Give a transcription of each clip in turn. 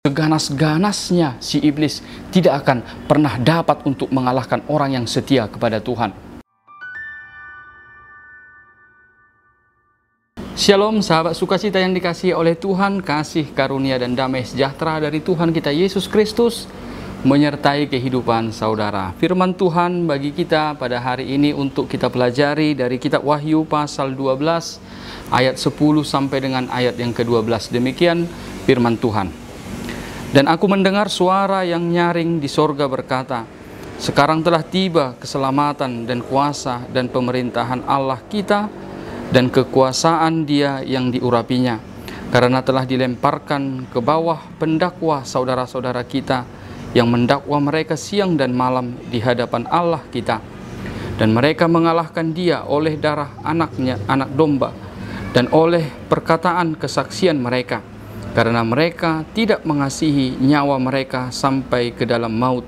Seganas-ganasnya si iblis tidak akan pernah dapat untuk mengalahkan orang yang setia kepada Tuhan. Shalom sahabat sukacita yang dikasihi oleh Tuhan, kasih karunia dan damai sejahtera dari Tuhan kita Yesus Kristus menyertai kehidupan saudara. Firman Tuhan bagi kita pada hari ini untuk kita pelajari dari kitab Wahyu pasal 12 ayat 10 sampai dengan ayat yang ke-12. Demikian firman Tuhan. Dan aku mendengar suara yang nyaring di sorga berkata, sekarang telah tiba keselamatan dan kuasa dan pemerintahan Allah kita dan kekuasaan Dia yang diurapinya, karena telah dilemparkan ke bawah pendakwa saudara-saudara kita yang mendakwa mereka siang dan malam di hadapan Allah kita. Dan mereka mengalahkan Dia oleh darah anaknya, anak domba, dan oleh perkataan kesaksian mereka, karena mereka tidak mengasihi nyawa mereka sampai ke dalam maut.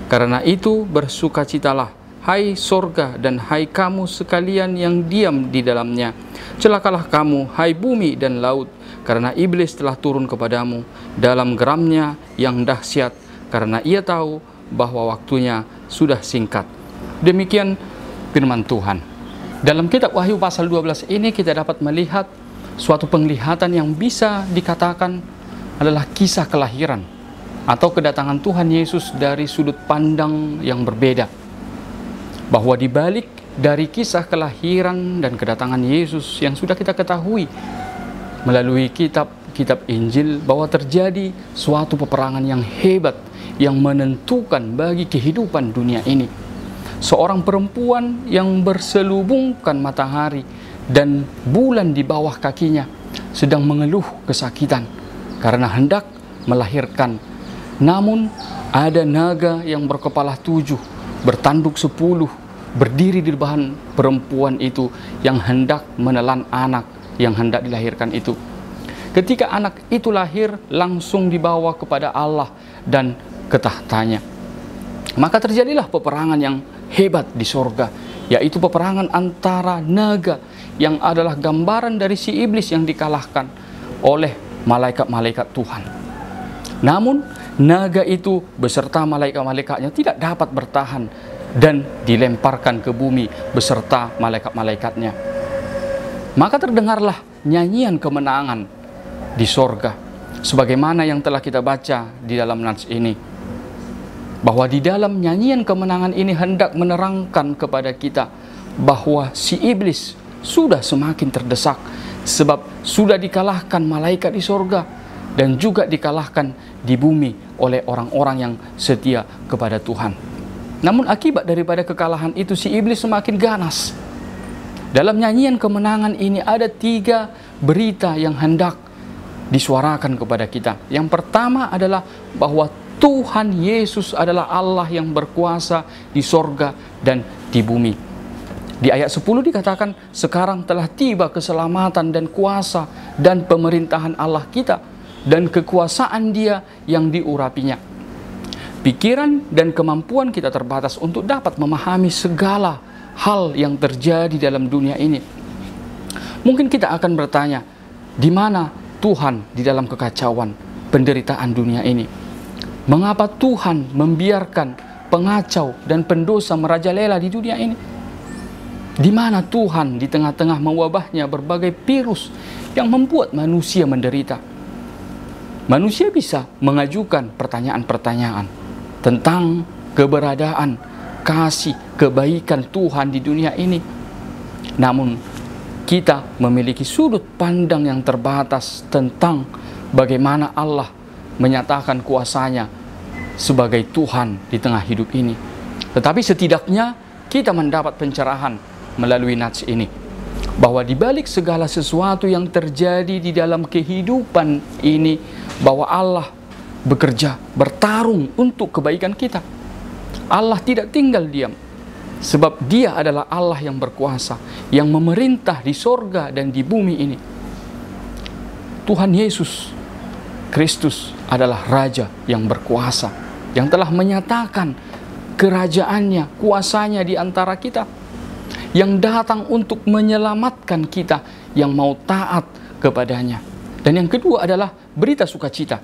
Karena itu bersukacitalah, hai sorga dan hai kamu sekalian yang diam di dalamnya. Celakalah kamu, hai bumi dan laut, karena iblis telah turun kepadamu dalam geramnya yang dahsyat, karena ia tahu bahwa waktunya sudah singkat. Demikian firman Tuhan. Dalam kitab Wahyu pasal 12 ini kita dapat melihat suatu penglihatan yang bisa dikatakan adalah kisah kelahiran atau kedatangan Tuhan Yesus dari sudut pandang yang berbeda. Bahwa di balik dari kisah kelahiran dan kedatangan Yesus yang sudah kita ketahui melalui kitab Injil, bahwa terjadi suatu peperangan yang hebat yang menentukan bagi kehidupan dunia ini. Seorang perempuan yang berselubungkan matahari dan bulan di bawah kakinya sedang mengeluh kesakitan karena hendak melahirkan. Namun ada naga yang berkepala 7, bertanduk 10, berdiri di depan perempuan itu yang hendak menelan anak yang hendak dilahirkan itu. Ketika anak itu lahir, langsung dibawa kepada Allah dan ke tahtanya. Maka terjadilah peperangan yang hebat di sorga, yaitu peperangan antara naga yang adalah gambaran dari si iblis yang dikalahkan oleh malaikat-malaikat Tuhan. Namun naga itu beserta malaikat-malaikatnya tidak dapat bertahan dan dilemparkan ke bumi beserta malaikat-malaikatnya. Maka terdengarlah nyanyian kemenangan di sorga, sebagaimana yang telah kita baca di dalam nats ini, bahwa di dalam nyanyian kemenangan ini hendak menerangkan kepada kita bahwa si iblis sudah semakin terdesak, sebab sudah dikalahkan malaikat di sorga dan juga dikalahkan di bumi oleh orang-orang yang setia kepada Tuhan. Namun akibat daripada kekalahan itu, si iblis semakin ganas. Dalam nyanyian kemenangan ini ada 3 berita yang hendak disuarakan kepada kita. Yang pertama adalah bahwa Tuhan Yesus adalah Allah yang berkuasa di sorga dan di bumi. Di ayat 10 dikatakan, sekarang telah tiba keselamatan dan kuasa dan pemerintahan Allah kita dan kekuasaan Dia yang diurapinya. Pikiran dan kemampuan kita terbatas untuk dapat memahami segala hal yang terjadi dalam dunia ini. Mungkin kita akan bertanya, di mana Tuhan di dalam kekacauan penderitaan dunia ini? Mengapa Tuhan membiarkan pengacau dan pendosa merajalela di dunia ini? Di mana Tuhan di tengah-tengah mewabahnya berbagai virus yang membuat manusia menderita? Manusia bisa mengajukan pertanyaan-pertanyaan tentang keberadaan, kasih, kebaikan Tuhan di dunia ini. Namun kita memiliki sudut pandang yang terbatas tentang bagaimana Allah menyatakan kuasanya sebagai Tuhan di tengah hidup ini. Tetapi setidaknya kita mendapat pencerahan melalui nats ini, bahwa di balik segala sesuatu yang terjadi di dalam kehidupan ini, bahwa Allah bekerja, bertarung untuk kebaikan kita. Allah tidak tinggal diam, sebab Dia adalah Allah yang berkuasa, yang memerintah di sorga dan di bumi ini. Tuhan Yesus Kristus adalah Raja yang berkuasa, yang telah menyatakan kerajaannya, kuasanya di antara kita, yang datang untuk menyelamatkan kita yang mau taat kepadanya. Dan yang kedua adalah berita sukacita.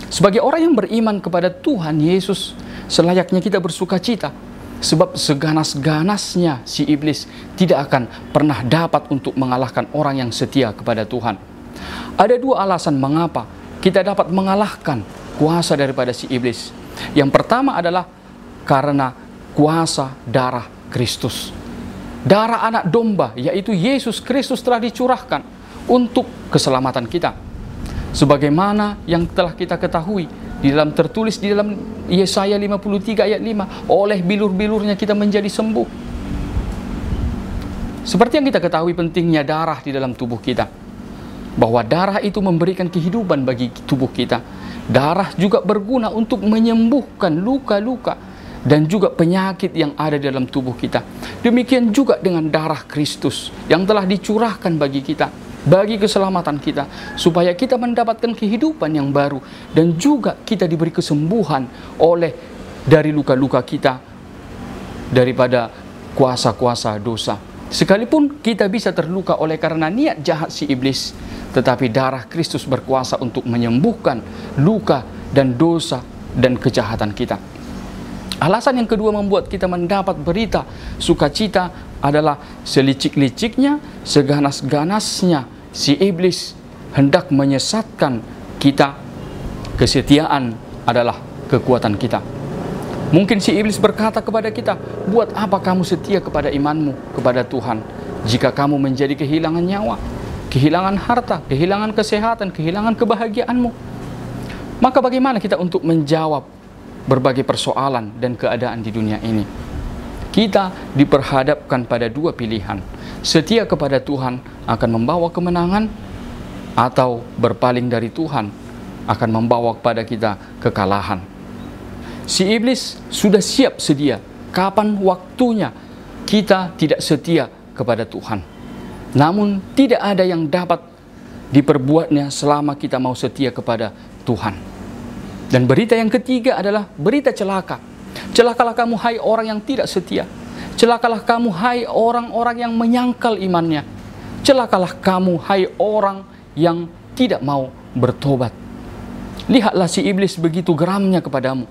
Sebagai orang yang beriman kepada Tuhan Yesus, selayaknya kita bersuka cita. Sebab seganas-ganasnya si iblis tidak akan pernah dapat untuk mengalahkan orang yang setia kepada Tuhan. Ada dua alasan mengapa kita dapat mengalahkan kuasa daripada si iblis. Yang pertama adalah karena kuasa darah Kristus. Darah anak domba, yaitu Yesus Kristus, telah dicurahkan untuk keselamatan kita. Sebagaimana yang telah kita ketahui, tertulis di dalam Yesaya 53 ayat 5, oleh bilur-bilurnya kita menjadi sembuh. Seperti yang kita ketahui pentingnya darah di dalam tubuh kita, bahwa darah itu memberikan kehidupan bagi tubuh kita. Darah juga berguna untuk menyembuhkan luka-luka dan juga penyakit yang ada di dalam tubuh kita. Demikian juga dengan darah Kristus yang telah dicurahkan bagi kita, bagi keselamatan kita, supaya kita mendapatkan kehidupan yang baru dan juga kita diberi kesembuhan dari luka-luka kita daripada kuasa-kuasa dosa. Sekalipun kita bisa terluka oleh karena niat jahat si iblis, tetapi darah Kristus berkuasa untuk menyembuhkan luka dan dosa dan kejahatan kita. Alasan yang kedua membuat kita mendapat berita sukacita adalah selicik-liciknya, seganas-ganasnya si iblis hendak menyesatkan kita. Kesetiaan adalah kekuatan kita. Mungkin si iblis berkata kepada kita, buat apa kamu setia kepada imanmu kepada Tuhan jika kamu menjadi kehilangan nyawa, kehilangan harta, kehilangan kesehatan, kehilangan kebahagiaanmu? Maka bagaimana kita untuk menjawab berbagai persoalan dan keadaan di dunia ini? Kita diperhadapkan pada dua pilihan. Setia kepada Tuhan akan membawa kemenangan, atau berpaling dari Tuhan akan membawa kepada kita kekalahan. Si iblis sudah siap sedia kapan waktunya kita tidak setia kepada Tuhan. Namun tidak ada yang dapat diperbuatnya selama kita mau setia kepada Tuhan. Dan berita yang ketiga adalah berita celaka. Celakalah kamu hai orang yang tidak setia. Celakalah kamu hai orang-orang yang menyangkal imannya. Celakalah kamu hai orang yang tidak mau bertobat. Lihatlah si iblis begitu geramnya kepadamu.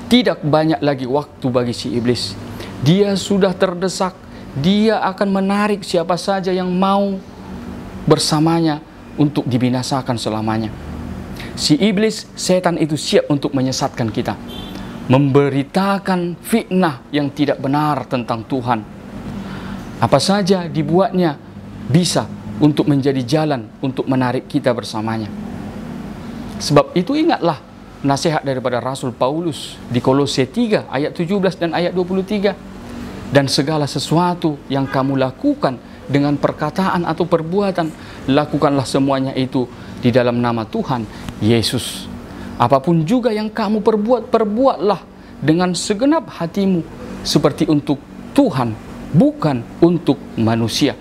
Tidak banyak lagi waktu bagi si iblis. Dia sudah terdesak. Dia akan menarik siapa saja yang mau bersamanya untuk dibinasakan selamanya. Si iblis, setan itu siap untuk menyesatkan kita, memberitakan fitnah yang tidak benar tentang Tuhan. Apa saja dibuatnya bisa untuk menjadi jalan untuk menarik kita bersamanya. Sebab itu ingatlah nasihat daripada Rasul Paulus di Kolose 3 ayat 17 dan ayat 23. Dan segala sesuatu yang kamu lakukan dengan perkataan atau perbuatan, lakukanlah semuanya itu di dalam nama Tuhan Yesus. Apapun juga yang kamu perbuat, perbuatlah dengan segenap hatimu seperti untuk Tuhan, bukan untuk manusia.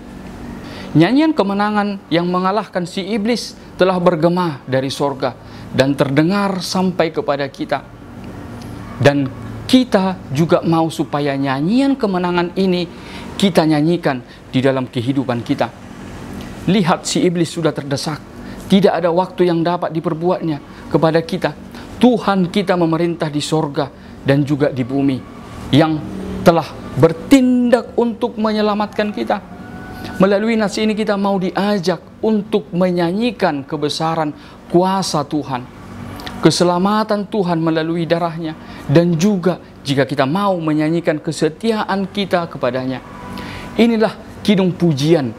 Nyanyian kemenangan yang mengalahkan si iblis telah bergema dari sorga dan terdengar sampai kepada kita. Dan kita juga mau supaya nyanyian kemenangan ini kita nyanyikan di dalam kehidupan kita. Lihat, si iblis sudah terdesak. Tidak ada waktu yang dapat diperbuatnya kepada kita. Tuhan kita memerintah di sorga dan juga di bumi, yang telah bertindak untuk menyelamatkan kita. Melalui nasi ini kita mau diajak untuk menyanyikan kebesaran kuasa Tuhan, keselamatan Tuhan melalui darahnya, dan juga jika kita mau menyanyikan kesetiaan kita kepadanya. Inilah kidung pujian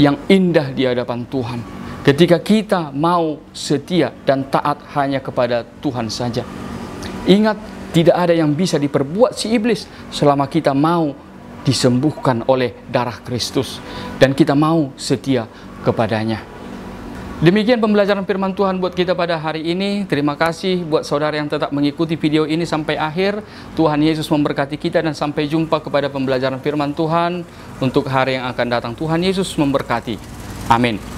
yang indah di hadapan Tuhan, ketika kita mau setia dan taat hanya kepada Tuhan saja. Ingat, tidak ada yang bisa diperbuat si iblis selama kita mau disembuhkan oleh darah Kristus dan kita mau setia kepadanya. Demikian pembelajaran firman Tuhan buat kita pada hari ini. Terima kasih buat saudara yang tetap mengikuti video ini sampai akhir. Tuhan Yesus memberkati kita dan sampai jumpa kepada pembelajaran firman Tuhan untuk hari yang akan datang. Tuhan Yesus memberkati. Amin.